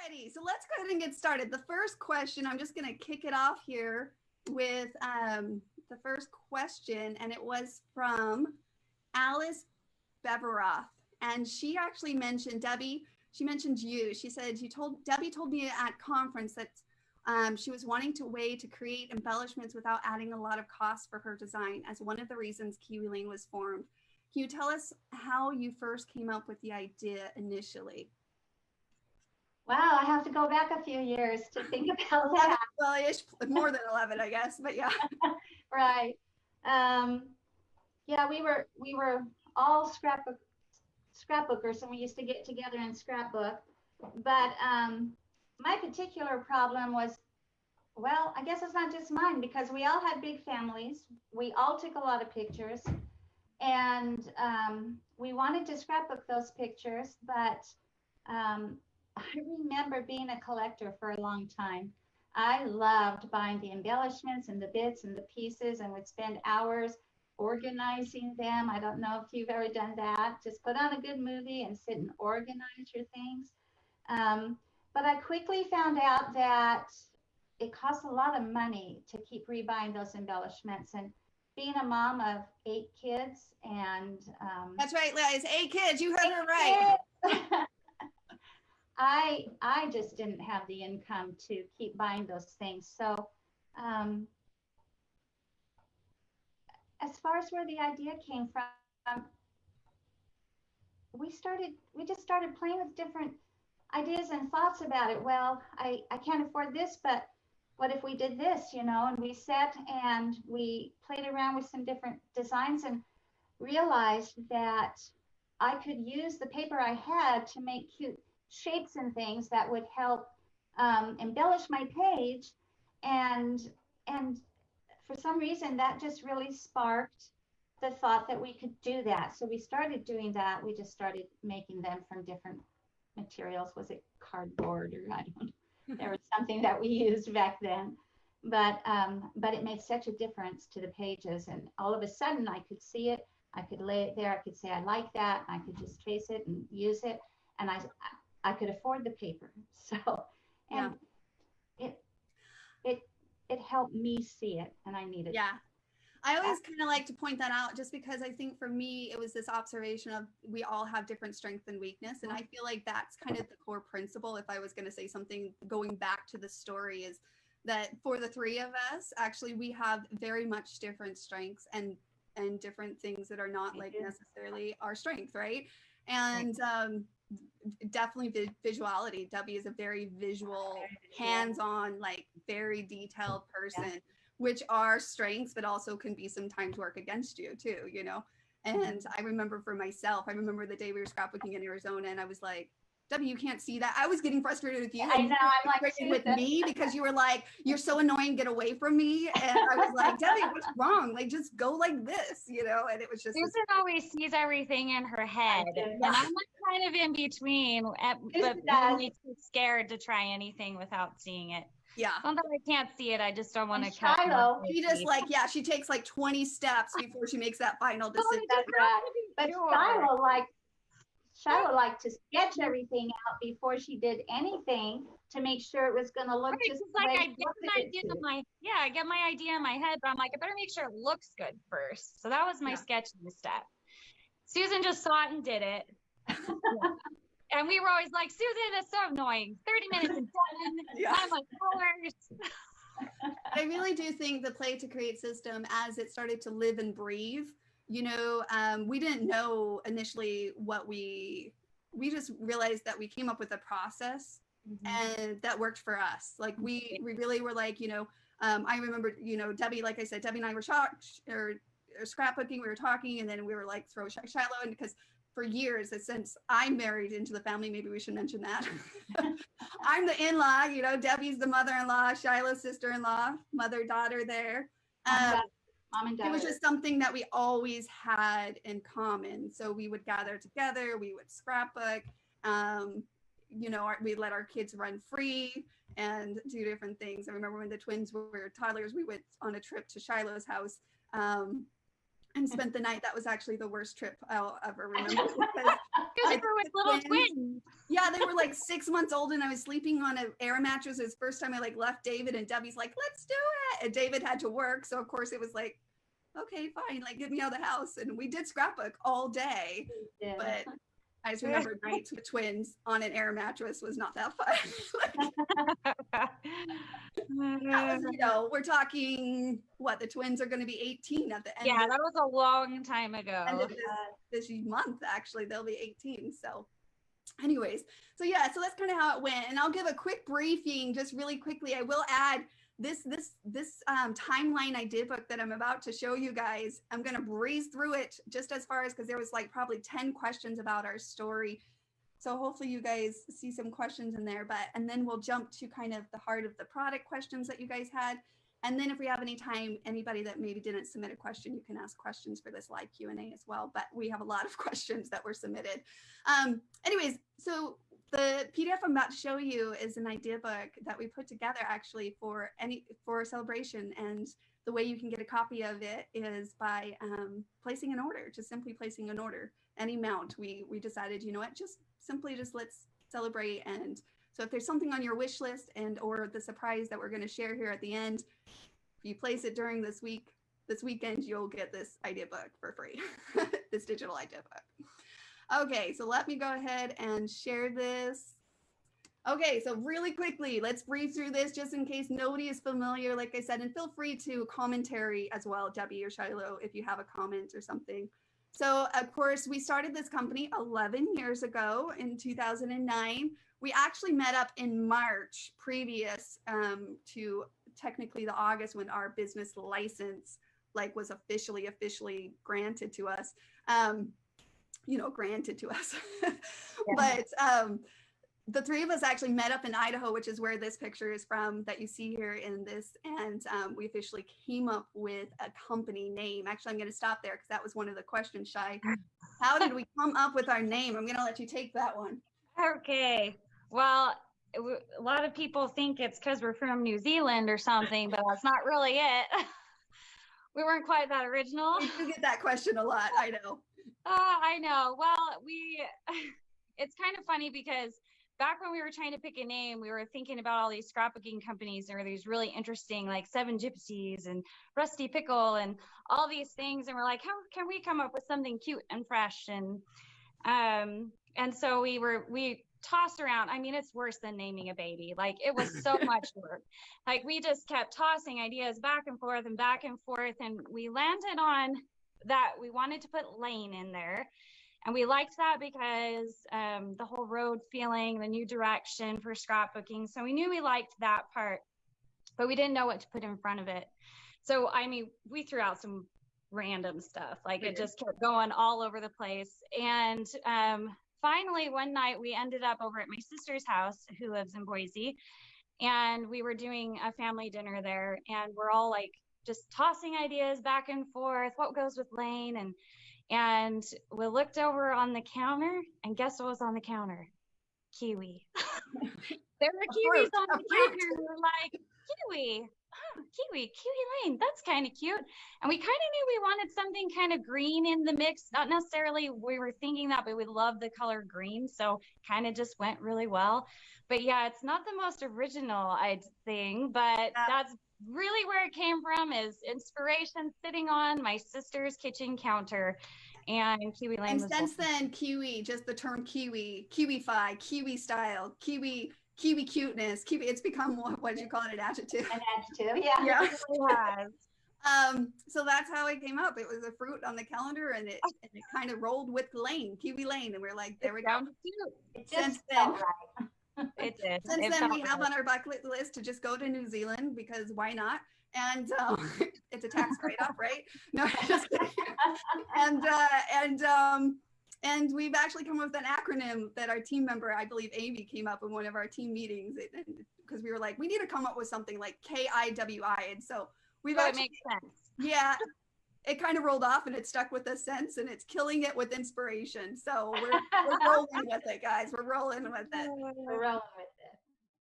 righty, so let's go ahead and get started. The first question, I'm just going to kick it off here with the first question, and it was from Alice Beveroth. And she actually mentioned, Debbie, she mentioned you. She said, Debbie told me at conference that she was wanting to way to create embellishments without adding a lot of cost for her design as one of the reasons Kiwi Lane was formed. Can you tell us how you first came up with the idea initially? Wow, I have to go back a few years to think about that. Well, it's more than 11, I guess, but yeah. Right. Yeah, we were all scrapbookers, and we used to get together and scrapbook. But my particular problem was, well, I guess it's not just mine, because we all had big families. We all took a lot of pictures, and we wanted to scrapbook those pictures, but I remember being a collector for a long time. I loved buying the embellishments and the bits and the pieces, and would spend hours organizing them. I don't know if you've ever done that. Just put on a good movie and sit and organize your things. But I quickly found out that it costs a lot of money to keep rebuying those embellishments. And being a mom of 8 kids, and that's right, Liz, 8 kids. You heard her right. I just didn't have the income to keep buying those things. So as far as where the idea came from, we just started playing with different ideas and thoughts about it. Well, I can't afford this, but what if we did this, you know? And we sat and we played around with some different designs and realized that I could use the paper I had to make cute shapes and things that would help embellish my page, and for some reason that just really sparked the thought that we could do that. So we started doing that. We just started making them from different materials. Was it cardboard, or I don't know. There was something that we used back then, but it made such a difference to the pages, and all of a sudden I could see it. I could lay it there. I could say I like that. I could just trace it and use it, and I could afford the paper. So, and yeah. it helped me see it, and I needed it. Yeah. I always kind of like to point that out, just because I think for me, it was this observation of we all have different strengths and weakness. And I feel like that's kind of the core principle. If I was going to say something going back to the story, is that for the 3 of us, actually, we have very much different strengths and different things that are not like necessarily our strength, right? And definitely visuality. Debbie is a very visual, hands-on, like very detailed person, which are strengths, but also can be sometimes work against you too, you know? And I remember for myself, I remember the day we were scrapbooking in Arizona, and I was like, Debbie, you can't see that. I was getting frustrated with you. I know, I'm like frustrated with me, because you were like, you're so annoying, get away from me. And I was like, Debbie, what's wrong? Like, just go like this, you know? And it was just— Susan always sees everything in her head. And I'm like kind of in between, but really too scared to try anything without seeing it. Yeah. Sometimes I can't see it. I just don't want to cut. Shiloh, she just like, she takes like 20 steps before she makes that final decision. That's right. But Shiloh liked to sketch everything out before she did anything to make sure it was going to look just like I get an idea in my I get my idea in my head, but I'm like, I better make sure it looks good first. So that was my sketching step. Susan just saw it and did it. And we were always like, Susan, that's so annoying. 30 minutes and done. I'm like, hours. I really do think the Play to Create system, as it started to live and breathe, you know, we didn't know initially what we just realized that we came up with a process and that worked for us. Like we really were like, you know, I remember, you know, Debbie, like I said, Debbie and I were scrapbooking, we were talking, and then we were like, throw Shiloh in, because for years, since I'm married into the family, maybe we should mention that. I'm the in-law, you know, Debbie's the mother-in-law, Shiloh's sister-in-law, mother-daughter there. Mom and dad. It was just something that we always had in common. So we would gather together, we would scrapbook, you know, we let our kids run free and do different things. I remember when the twins were toddlers, we went on a trip to Shiloh's house. and spent the night. That was actually the worst trip I'll ever remember. Because with little twins. Yeah, they were like 6 months old, and I was sleeping on an air mattress. It was the first time I like left David, and Debbie's like, let's do it. And David had to work. So of course it was like, okay, fine, like get me out of the house. And we did scrapbook all day. Yeah. But I just remember nights with twins on an air mattress was not that fun. That was, you know, we're talking what, the twins are going to be 18 at the end. Yeah, that was a long time ago. End of this month, actually, they'll be 18. So anyways, so yeah, so that's kind of how it went. And I'll give a quick briefing just really quickly. I will add this timeline I did book that I'm about to show you guys. I'm going to breeze through it just as far as, because there was like probably 10 questions about our story. So hopefully you guys see some questions in there, and then we'll jump to kind of the heart of the product questions that you guys had. And then if we have any time, anybody that maybe didn't submit a question, you can ask questions for this live Q&A as well. But we have a lot of questions that were submitted. Anyways, so the PDF I'm about to show you is an idea book that we put together actually for a celebration. And the way you can get a copy of it is by placing an order, just simply placing an order, any amount. We decided, you know what, just let's celebrate. And so if there's something on your wish list or the surprise that we're going to share here at the end, if you place it during this weekend, you'll get this idea book for free, this digital idea book. Okay, so let me go ahead and share this. Okay, so really quickly, let's breeze through this just in case nobody is familiar, like I said, and feel free to commentary as well, Debbie or Shiloh, if you have a comment or something. So of course, we started this company 11 years ago in 2009. We actually met up in March previous to technically the August when our business license was officially granted to us. Granted to us. Yeah. But the three of us actually met up in Idaho, which is where this picture is from that you see here in this. And we officially came up with a company name. Actually, I'm going to stop there because that was one of the questions, Shai. How did we come up with our name? I'm going to let you take that one. Okay. Well, a lot of people think it's because we're from New Zealand or something, but that's not really it. We weren't quite that original. We do get that question a lot. I know. I know. Well, it's kind of funny because back when we were trying to pick a name, we were thinking about all these scrapbooking companies. There were these really interesting, like Seven Gypsies and Rusty Pickle and all these things. And we're like, how can we come up with something cute and fresh? And so we tossed around. I mean, it's worse than naming a baby. Like, it was so much work. Like, we just kept tossing ideas back and forth. And we landed on that we wanted to put Lane in there. And we liked that because the whole road feeling, the new direction for scrapbooking. So we knew we liked that part, but we didn't know what to put in front of it. So, I mean, we threw out some random stuff. Like, it just kept going all over the place. And finally, one night we ended up over at my sister's house, who lives in Boise. And we were doing a family dinner there. And we're all like just tossing ideas back and forth. What goes with Lane? And we looked over on the counter, and guess what was on the counter? Kiwi. There were kiwis on the counter, and we're like, Kiwi, Kiwi Lane, that's kind of cute. And we kind of knew we wanted something kind of green in the mix. Not necessarily we were thinking that, but we love the color green, so kind of just went really well. But yeah, it's not the most original thing, but that's really where it came from, is inspiration sitting on my sister's kitchen counter, and Kiwi Lane. And since then, Kiwi, just the term Kiwi, Kiwi-fi, Kiwi style, Kiwi cuteness, Kiwi, it's become what did you call it, an adjective? An adjective, yeah. Yeah. So that's how it came up. It was a fruit on the calendar, and it kind of rolled with Lane, Kiwi Lane, and we're like, there we go. It just felt right. It did. Since then, we have on our bucket list to just go to New Zealand, because why not? And it's a tax write-off, right? No, just kidding. And we've actually come up with an acronym that our team member, I believe Amy, came up in one of our team meetings, because we were like, we need to come up with something like KIWI. And so we've actually, it makes sense. Yeah. It kind of rolled off, and it stuck with us since, and it's killing it with inspiration. So we're rolling with it, guys. We're rolling with it. We're rolling with